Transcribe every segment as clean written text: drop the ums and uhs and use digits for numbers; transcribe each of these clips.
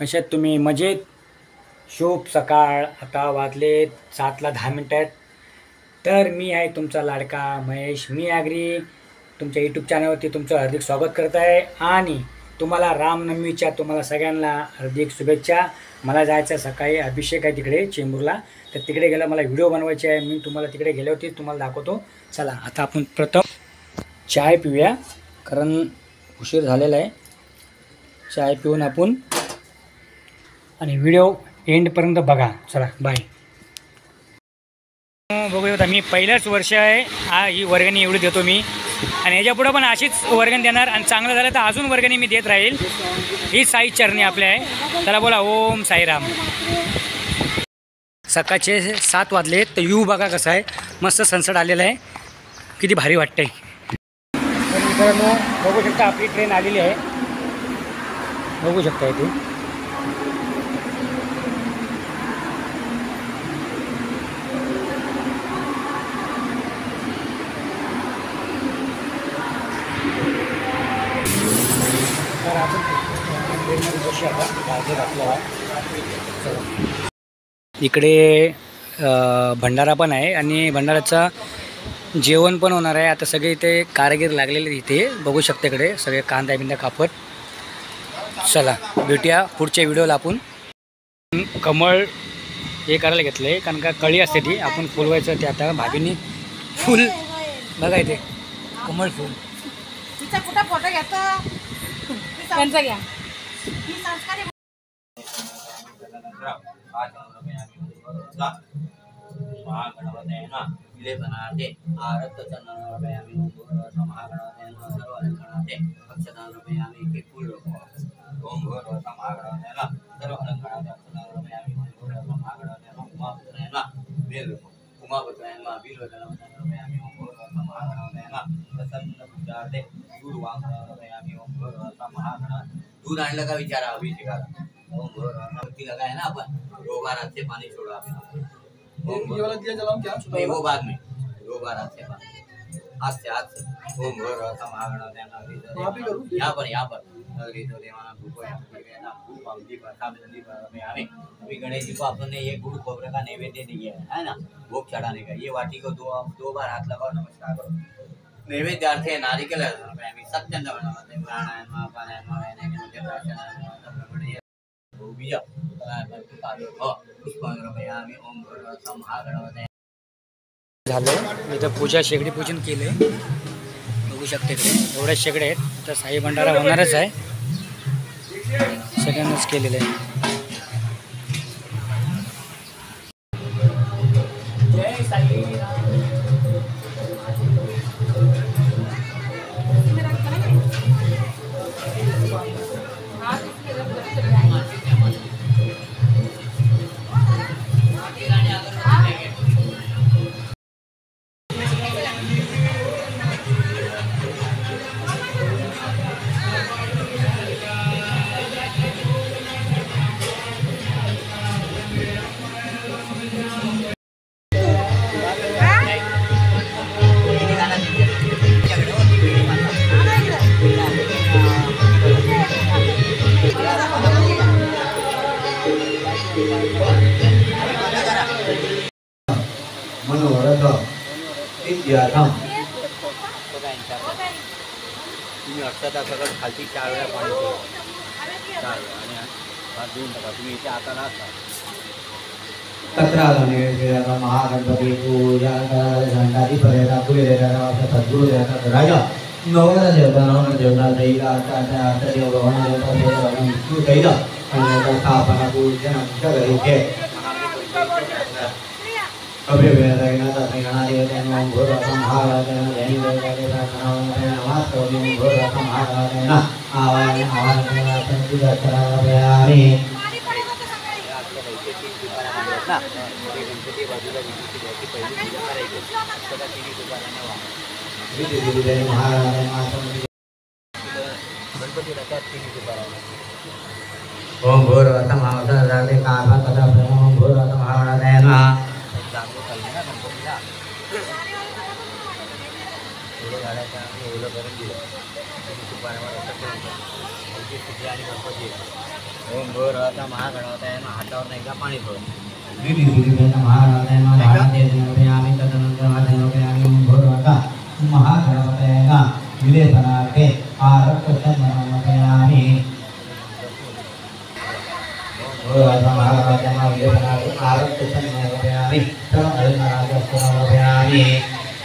कशात तुम्ही मजेत? शुभ सकाळ. आता वाजले 7:10. तर मी आहे तुमचा लाडका महेश मी आगरी तुमच्या यूट्यूब चॅनलवरती तुमचं हार्दिक स्वागत करत आहे आणि तुम्हाला रामनवमीच्या तुम्हाला सगळ्यांना हार्दिक शुभेच्छा. मला जायचं सकाळी अभिषेक आहे तिकडे चेंबूरला, तर तिकडे गेला मला व्हिडिओ बनवायचे आहे. मी तुम्हाला तिकडे गेल्यावरती तुम्हाला दाखवतो. चला आता आपण प्रथम चाय पिऊया कारण उशीर झालेला आहे. चाय पिऊन आपण आणि व्हिडिओ एंडपर्यंत बघा. चला बाय. बघूया मी पहिलंच वर्ष आहे ही वर्गणी एवढी देतो मी आणि याच्यापुढं पण अशीच वर्गणी देणार आणि चांगलं झालं तर अजून वर्गणी मी देत राहील. ही साई चरणी आपल्या आहे. त्याला बोला ओम साईराम. सकाळचे 7 वाजले तर यू बघा कसं आहे, मस्त सनसेट आलेला आहे, किती भारी वाटतंय. तर मित्रांनो बघू शकता आपली ट्रेन आलेली आहे, बघू शकता इथे. तर आपण ट्रेनमध्ये बसू आता इकडे भंडारा पण आहे आणि भंडाराचा जेवण पण होणार आहे. आता सगळे इथे कारागीर लागलेले इथे बघू शकता, इकडे सगळे कांदा बिंदा कापत. चला भेटूया पुढच्या व्हिडिओला. आपण कमळ हे करायला घेतलं आहे कारण का कळी असते ती आपण फुलवायचं. ते आता भाभींनी फुल बघा इथे कमळ फुल. फोटो घ्या त्यांचा घ्या. महागणपतयेन विलेपनार्थे आरत्तचन्दनरूपयामि महागणपतयेन सर्वालङ्करणार्थे अक्षतारूपयामि इति फूलरूपम् ओम भगवता महागणपतयेन सर्वालङ्करणार्थे अक्षतारूपयामि ओम भगवता महागणपतयेन उमापतयेन बेलरूपम् उमापतयेन बिल्वगणपतयेन ओम भगवता महागणपतयेन प्रसन्नपूजार्थे दूरवाङ्गणपतयामि ओम भगवता महागणपतयेन. दूध आणलं का विचारा अभिषेकाला. ओम भगवती लगाए ना अपन 2 बार हाथ से पानी छोड़ा आपने. ये वाला दिया जलाऊं क्या? नहीं वो बाद में 2 बार हाथ से हाथ से ओम भगवता महागणपतयेन. यहाँ पर देवाना धूप में अभी गणेश जी को अपन ने ये गुड़ खोबरे का नैवेद्य दिया है ना, भोग चढ़ाने का. ये वाटी को 2 बार हाथ लगाओ, नमस्कार करो. नैवेद्यार्थे नारिकेल सत्यंत झालं. इथं पूजा शेगडी पूजन केले बघू शकते. इकडे एवढ्या शेगड्या आहेत. तर साई भंडारा होणारच आहे, सगळ्यांनाच केलेलं आहे. जय साई. मनोरथ विद्यार्थम. तुम्ही अक्षता सगळं खालती 4 वेळा पाणी ठेवा. 4 वेळा आणि हात धुवून टाका. तुम्ही इथे आता नसता तत्र महागणपती पूजा घंटादी पर्यंत पुढे सद्गुरु राजा नवग्रह देवता नवग्रह देवता दैला आता देव भगवान देवता विष्णू दैला आणि स्थापना पूजन घरी अभिवेदनाचा गणादेवतेन ओम भूर्भुवः महागणपतयेन दैवतेन नमस्ते भूर्भुवः महागणपतयेन आवाहन संपूजनापयामि. ओम भूर्भुवः महागणपतयेन ओम भूर्भुवः महागणपतयेन. ओलं करून दिलं. तुपाऱ्यावर असं करून आणि गणपती ओम भूर्भुवः महागणपतये नमः हातावर एकदा पाणी भरून महागणपयामि तदनन्तरमाधनोपयामि ओम भूर्भुवः महागणपतये नमः विलेपनार्थे आरक्तचन्दनोपयामि भूर्भुवः महागणपतये नमः विलेपनार्थे आरक्तचन्दनोपयामि तदनन्तरमाधनोपयामि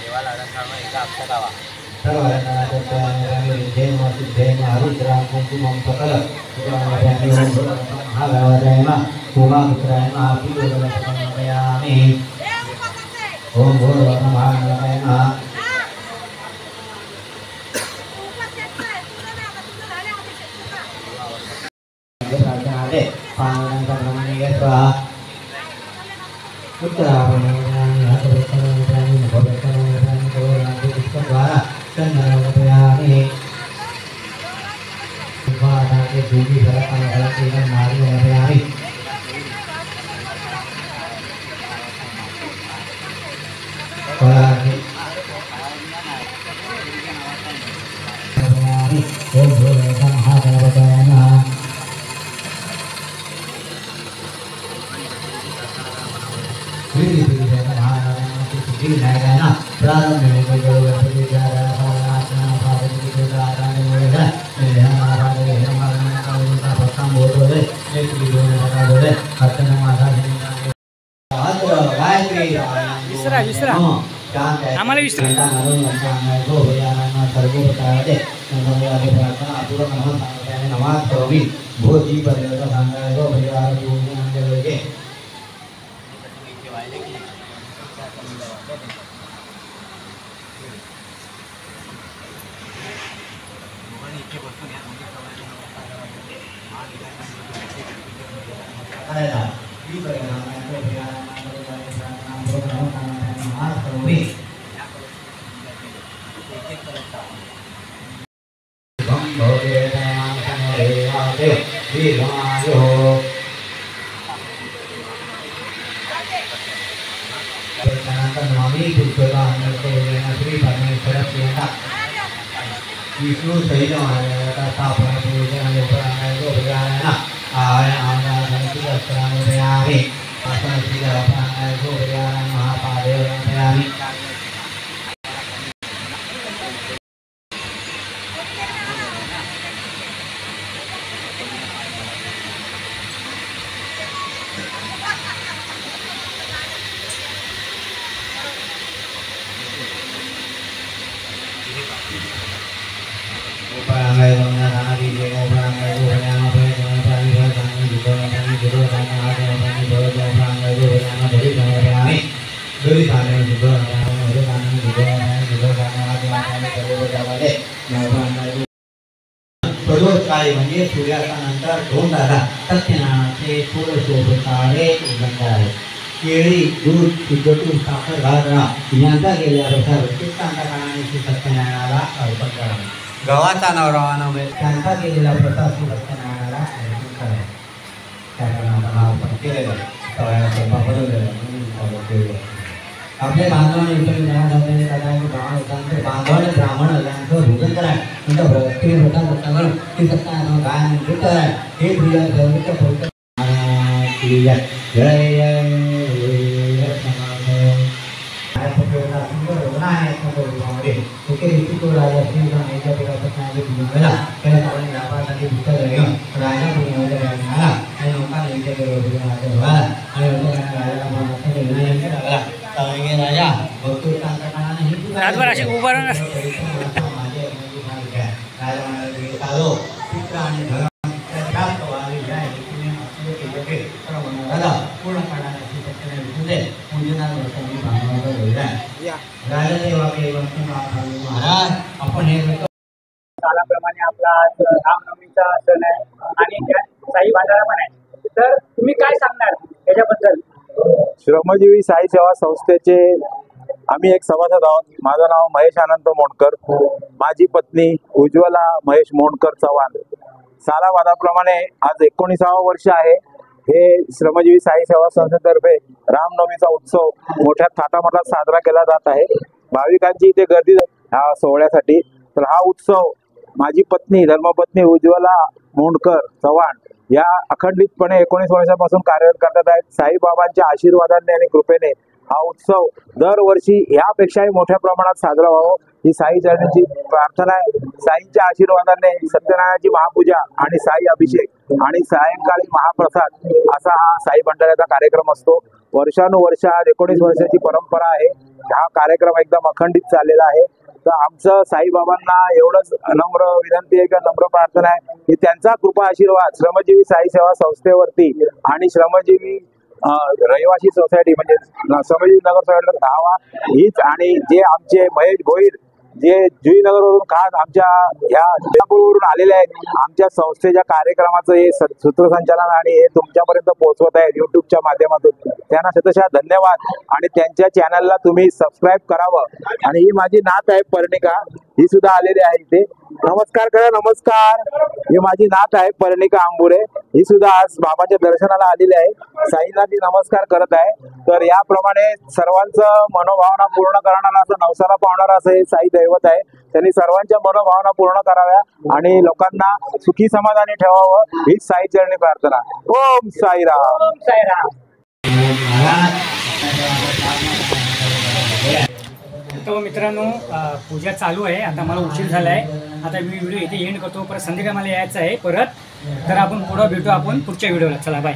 देवाला अलंकारमा एकदा अक्षतावा सर्वरत्नाचन्द्राणि सिद्धेन हरिद्रां कुङ्कुमं सकल उमापुत्राय महापीडोपयामि ओम भूर्भुवः महागणपतये नमः प्रार्थनाते पावनांप्रमाणे स्वाहा उत्तरापणानि हतवत्तराणि भवत्तराणि गौराणि पुष्पद्वारा चन्दनोपयामि वादाके भूमि फलकानि नारियोपयामि फलानि ओम भूर्भुवः महागणपतये नमः विसरा विसरा आम्हाला विसरा भोजी पर्यंत सांगायचो परिवार विष्णु सहित स्थापना पूजन महापादेवयामि प्रदोषकाळी म्हणजे सूर्यास्तानंतर 2 तासा सत्यनारायणाचे षोडशोपचारे उल्लंघन आहे. केळी दूध शुद्ध साखर घालणं यांचा गेल्यानुसार चित्तांतकाने सत्यनारायणाला अर्पण करावे. गव्हाचा नवरावानं त्यांचा केलेला प्रसाद सत्यनारायणाला अर्पण करावा. त्या कारणानं हा अर्पण केलेलं आपले बांधवांनी बांधवाने ब्राह्मण यांचं भोजन कराय नंतर भक्ती व्रतावर ती सत्ता गायन कराय हे प्रिय जय जय रातभर अशी उभा राहणार आपण हे कालाप्रमाणे आपला आज रामनवमीचा सण आहे आणि त्यात साई बाजारा पण आहे. तर तुम्ही काय सांगणार त्याच्याबद्दल? श्रमजीवी साई सेवा संस्थेचे आम्ही एक सभासद आहोत. माझं नाव महेश अनंत मोंडकर, माझी पत्नी उज्ज्वला महेश मोंडकर चव्हाण. सालाबादाप्रमाणे आज 19वे वर्ष आहे. हे श्रमजीवी साई सेवा संस्थेतर्फे रामनवमीचा उत्सव मोठ्या थाटामाटात साजरा केला जात आहे. भाविकांची इथे गर्दी ह्या सोहळ्यासाठी. तर हा उत्सव माझी पत्नी धर्मपत्नी उज्ज्वला मोंडकर चव्हाण या अखंडितपणे 19 वर्षापासून कार्यरत करतात आहेत. साईबाबांच्या आशीर्वादाने आणि कृपेने हा उत्सव दरवर्षी यापेक्षाही मोठ्या प्रमाणात साजरा व्हावं ही साई चरणाची प्रार्थना आहे. साईच्या आशीर्वादाने सत्यनारायणाची महापूजा आणि साई अभिषेक आणि सायंकाळी महाप्रसाद असा हा साई भंडाऱ्याचा कार्यक्रम असतो. वर्षानुवर्ष आज 19 वर्षाची परंपरा आहे. हा कार्यक्रम एकदम अखंडित चाललेला आहे. तर आमचं साईबाबांना एवढंच नम्र विनंती आहे किंवा नम्र प्रार्थना आहे की त्यांचा कृपा आशीर्वाद श्रमजीवी साई सेवा संस्थेवरती आणि श्रमजीवी रहिवासी सोसायटी म्हणजे श्रमजीवी नगर सोसायटी राहावा हीच. आणि जे आमचे महेश भोईर जे जुईनगरवरून खास आमच्या ह्या वरून आलेले आहेत, आमच्या संस्थेच्या कार्यक्रमाचं हे सूत्रसंचालन आणि हे तुमच्यापर्यंत पोहोचवत आहे युट्यूबच्या माध्यमातून. त्यांना शतशः धन्यवाद. आणि त्यांच्या चॅनलला तुम्ही सबस्क्राईब करावं. आणि ही माझी नात आहे पर्णिका, ही सुद्धा आलेली आहे इथे. नमस्कार करा. नमस्कार. ही माझी नात आहे पर्णिका आंबुरे, ही सुद्धा आज बाबाच्या दर्शनाला आलेली आहे. साईला ती नमस्कार करत आहे. तर याप्रमाणे सर्वांचं मनोभावना पूर्ण करणारा असं नवसाला पावणारा असं हे साई दैवत आहे. त्यांनी सर्वांच्या मनोभावना पूर्ण कराव्या आणि लोकांना सुखी समाधानी ठेवावं हीच साई चरणी प्रार्थना. ओम साईराम. ओम साईराम. तर मित्रांनो पूजा चालू आहे. आता मला उशीर झाला आहे. आता मी व्हिडिओ इथे एंड करतो. परत संध्याकाळी मला यायचं आहे परत. तर आपण पुढं भेटू आपण पुढच्या व्हिडिओला. चला बाय.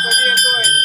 कधी येतोय?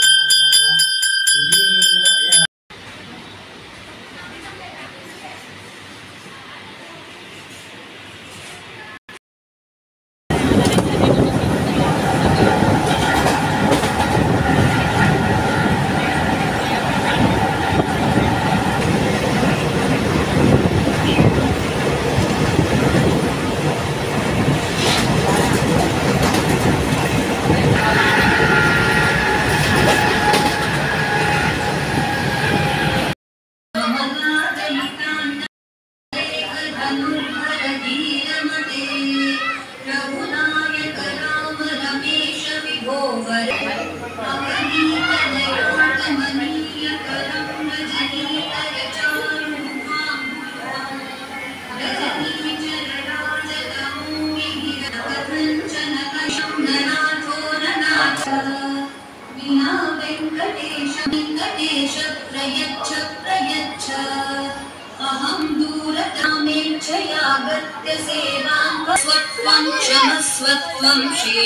स्वत्वं क्षमस्वत्वं श्री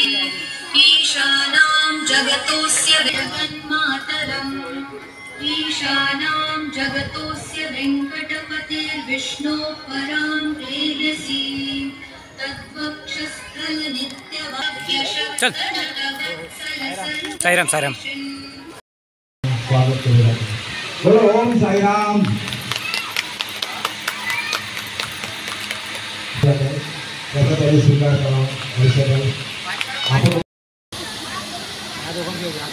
ईशानां जगतोऽस्य जगन्मातरम् ईशानां जगतोऽस्य वेङ्कटपतिर्विष्णोः परां प्रेयसी साईराम साईराम. स्वागत केलं जातं. बोलो ओम साईराम. त्याचा स्वीकार करावा आयुष्यात. आपण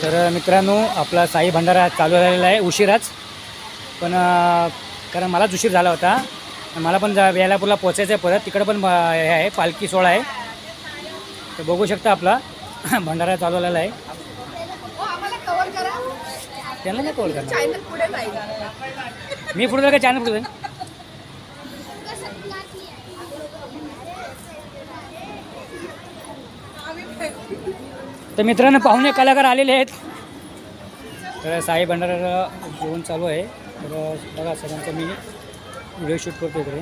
तर मित्रांनो आपला साई भंडारा चालू झालेला आहे उशिराच, पण कारण मलाच उशीर झाला होता. मला पण वेलापूरला पोचायचं आहे परत. तिकडं पण हे आहे पालखी सोहळा आहे. तर बघू शकता आपला भंडारा चालू झालेला आहे. त्यांना नाही कॉल करणार मी पुढे जाईल का चॅनल पुढे जाईल. तर मित्रांनो पाहुणे कलाकार आलेले आहेत. तर साई भंडारा जेवण चालू आहे. तर बघा सगळ्यांचा मी व्हिडिओ शूट करतो इकडे.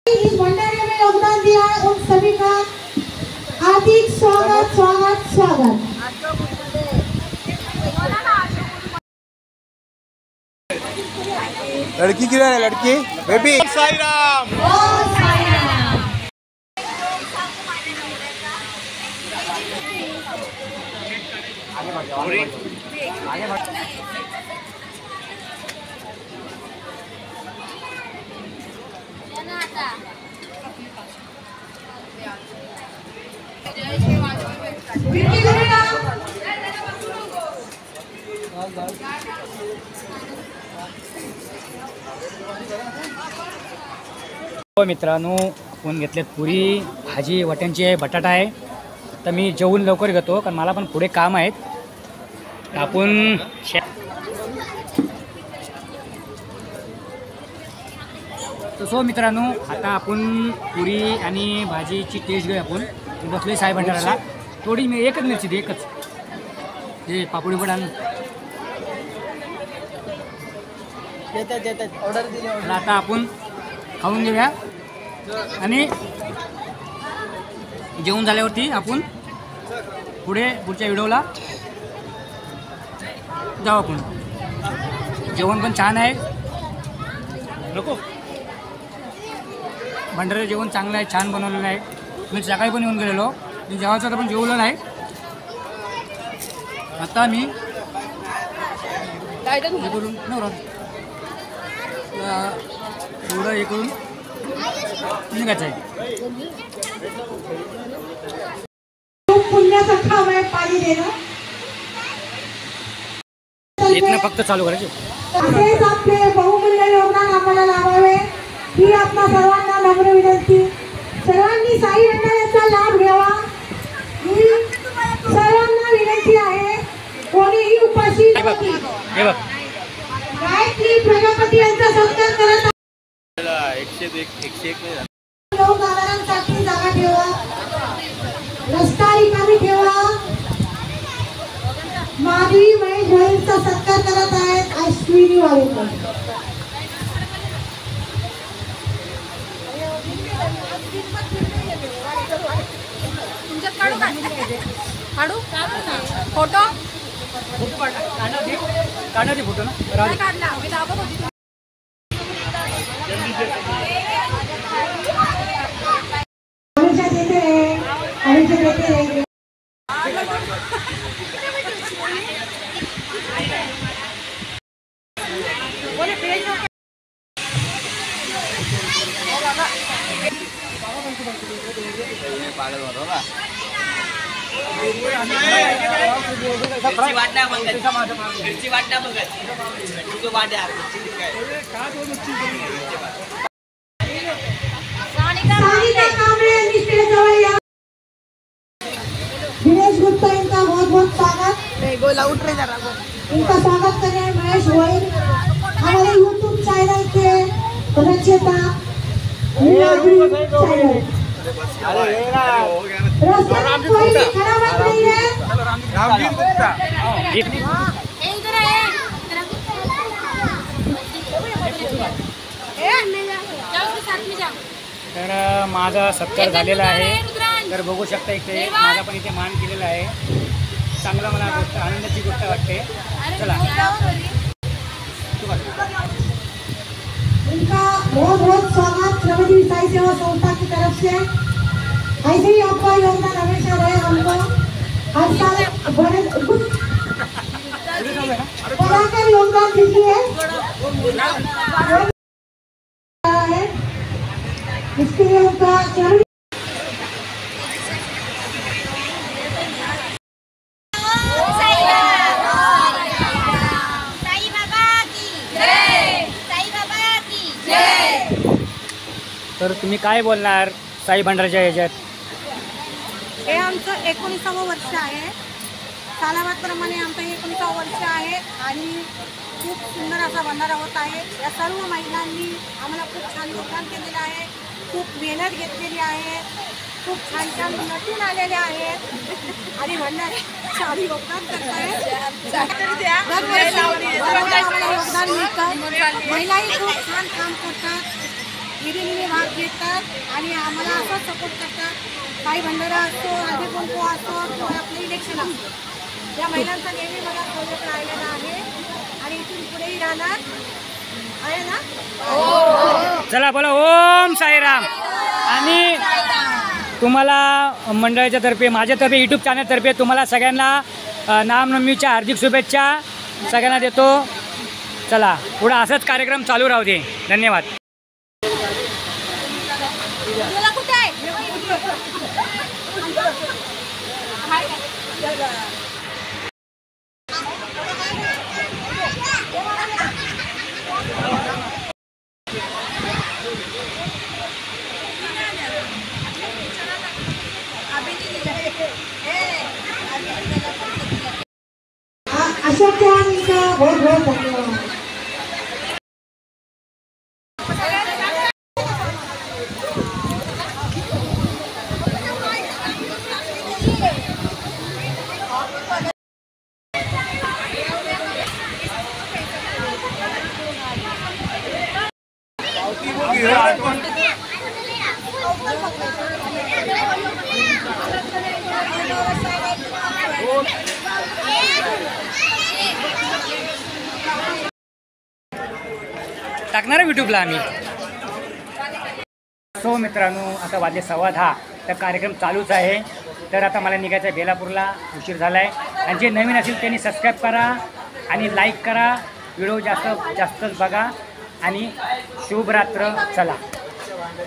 इस भंडारे में योगदान दिया है उन सभी का हार्दिक स्वागत स्वागत स्वागत. लड़की किधर है? लड़की बेबी साईराम. हो मित्रांनो आपण घेतलेत पुरी भाजी वाट्यांची आहे, बटाटा आहे. तर मी जेवून लवकर घेतो कारण मला पण पुढे काम आहेत. आपण सो मित्रांनो आता आपण पुरी आणि भाजीची टेस्ट घेऊ. आपण बसले साई भंडाराला. थोडी मी एकच मिरची दे, एकच हे पापडी बटाण ऑर्डर दिली. आता आपण खाऊन घेऊया आणि जेवण झाल्यावरती आपण पुढच्या व्हिडिओला जाऊ. आपण जेवण पण छान आहे. नको भंडारा जेवण चांगलं आहे, छान बनवलेलं आहे. मी सकाळी पण येऊन गेलेलो. मी जेवायचं पण जेवलं नाही. आता मी हे करून एवढं हे करून निघायचं आहे. पुण्याचा काम आहे पाणी देणं. इथनं फक्त चालू करायचे. तसेच आपले बहुमूल्य योगदान आम्हाला लावावे ही आपल्या सर्वांना नम्र विनंती. सर्वांनी साई भंडाऱ्याचा लाभ घ्यावा ही सर्वांना विनंती आहे. कोणीही उपाशी हे बघ गायत्री प्रजापती यांचा सत्कार करत 101 योगदानांसाठी जागा ठेवा. रस्ता रिकामी ठेवा. माधवी महेश भाईंचा सत्कार करत आहेत अश्विनी वाळेकर. तुमच्यात काढू फोटो काढण्याचे फोटो ना नाही काढला. मी दाबत होती. हमेशा देते रहे, हमेशा देते रहेंगे. सानिका कांबळे यांनी स्टेजवर या. दिनेश गुप्ता इनका बहुत बहुत स्वागत. इनका स्वागत करें महेश गोयल हमारे यूट्यूब चैनल के रचयिता चैनल. रास्ते में कोई भी खड़ा मत नहीं है. रामवीर गुप्ता इधर है. तर माझा सत्कार झालेला आहे. तर बघू शकता इथे माझा पण इथे मान केलेला आहे. चांगलं मला गोष्ट आनंदाची गोष्ट वाटते. चला उनका बहुत बहुत स्वागत श्रीमती साई सेवा संस्था की तरफ से। ऐसे ही आपका योगदान हमेशा रहे। हमको हर साल बढ़ाकर योगदान दीजिए। इसके लिए उनका तर तुम्ही काय बोलणार साई भंडाराच्या ह्याच्यात? हे आमचं 19वं वर्ष आहे. सालाबादप्रमाणे आमचं 19वं वर्ष आहे आणि खूप सुंदर असा भंडारा होत आहे. या सर्व महिलांनी आम्हाला खूप छान योगदान केलेलं आहे. खूप मेहनत घेतलेली आहे. खूप छान छान नटून आलेले आहेत आणि भंडाऱ्यात आम्ही योगदान करत आहे. आम्हाला योगदान मिळतं. महिलाही खूप छान काम करतात, हिरिरीने भाग घेतात आणि आम्हाला असं सपोर्ट करतात. काही भंडारा असतो, हळदी कुंकू असतो किंवा आपलं इलेक्शन असतं. या महिलांचा नेहमी मला सोबत राहिलेला आहे आणि इथून पुढेही राहणार आहे ना. चला बोला ओम साईराम. आणि तुम्हाला मंडळाच्या तर्फे माझ्यातर्फे यूट्यूब चॅनलतर्फे तुम्हाला सगळ्यांना रामनवमीच्या हार्दिक शुभेच्छा सगळ्यांना देतो. चला पुढं असंच कार्यक्रम चालू राहू दे. धन्यवाद. अशोक चव्हाण इनका बहुत बहुत धन्यवाद. टाकणार आहे यूट्यूबला आम्ही. सो मित्रांनो आता वाजले 10:15. तर कार्यक्रम चालूच आहे. तर आता मला निघायचं आहे बेलापूरला. उशीर झाला आहे. आणि जे नवीन असेल त्यांनी सबस्क्राईब करा आणि लाईक करा. व्हिडिओ जास्त जास्तच बघा आणि शुभ रात्र. चला.